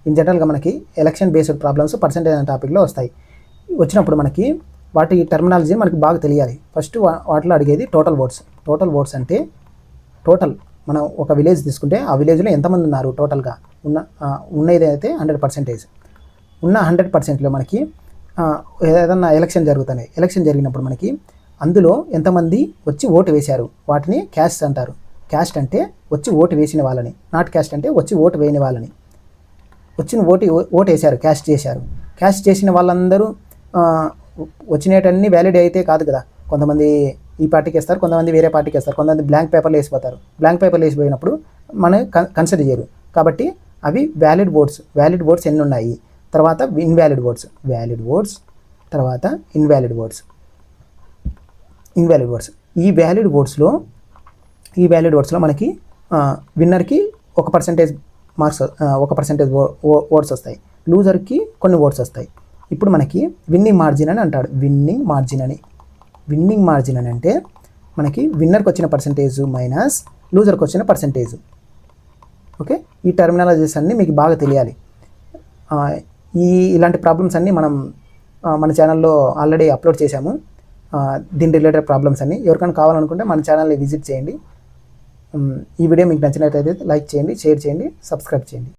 In జనరల్గా మనకి election based problems percentage అనే టాపిక్లో వస్తాయి. వచ్చినప్పుడు మనకి వాటి టెర్మినాలజీ మనకి బాగా తెలియాలి. ఫస్ట్ వాటిలో అడిగేది టోటల్ ఓట్స్. టోటల్ ఓట్స్ అంటే టోటల్ మనం ఒక విలేజ్ తీసుకుంటే ఆ విలేజ్లో ఎంతమంది ఉన్నారు టోటల్గా ఉన్నది అయితే 100%. ఉన్న 100%లో మనకి ఏదైనా ఎలక్షన్ జరుగుతున్నాయి. ఎలక్షన్ జరిగినప్పుడు మనకి అందులో ఎంతమంది వచ్చి ఓటు వేశారు వాటిని క్యాస్ట్ అంటారు. క్యాస్ట్ అంటే వచ్చి ఓటు వేసిన వాళ్ళని, నాట్ క్యాస్ట్ అంటే వచ్చి ఓటు వేయని వాళ్ళని. వచ్చిన ఓటు వేశారు, క్యాస్ట్ చేశారు. క్యాస్ట్ చేసిన వాళ్ళందరూ వచ్చినటన్నీ వ్యాలిడ్ అయితే కాదు కదా. కొంతమంది ఈ పార్టీకి వేస్తారు, కొంతమంది వేరే పార్టీకి వేస్తారు, కొంతమంది బ్లాంక్ పేపర్లు వేసిపోతారు. బ్లాంక్ పేపర్లు వేసిపోయినప్పుడు మనం కన్సిడర్ చేయరు. కాబట్టి అవి వ్యాలిడ్ ఓట్స్ ఎన్ని ఉన్నాయి, తర్వాత ఇన్వాలిడ్ ఓట్స్, తర్వాత ఇన్వాలిడ్ ఓట్స్. ఈ వ్యాలిడ్ ఓట్స్లో మనకి విన్నర్కి ఒక పర్సెంటేజ్ ఓట్స్ వస్తాయి, లూజర్కి కొన్ని ఓట్స్ వస్తాయి. ఇప్పుడు మనకి విన్నింగ్ మార్జిన్ అని అంటాడు. విన్నింగ్ మార్జిన్ అని అంటే మనకి విన్నర్కి వచ్చిన పర్సెంటేజ్ మైనస్ లూజర్కి వచ్చిన పర్సెంటేజ్. ఓకే, ఈ టర్మినాలజీస్ అన్నీ మీకు బాగా తెలియాలి. ఇలాంటి ప్రాబ్లమ్స్ అన్నీ మనం మన ఛానల్లో ఆల్రెడీ అప్లోడ్ చేశాము. దీని రిలేటెడ్ ప్రాబ్లమ్స్ అన్నీ ఎవరికైనా కావాలనుకుంటే మన ఛానల్ని విజిట్ చేయండి. ఈ వీడియో మీకు నచ్చినట్లయితే లైక్ చేయండి, షేర్ చేయండి, సబ్స్క్రైబ్ చేయండి.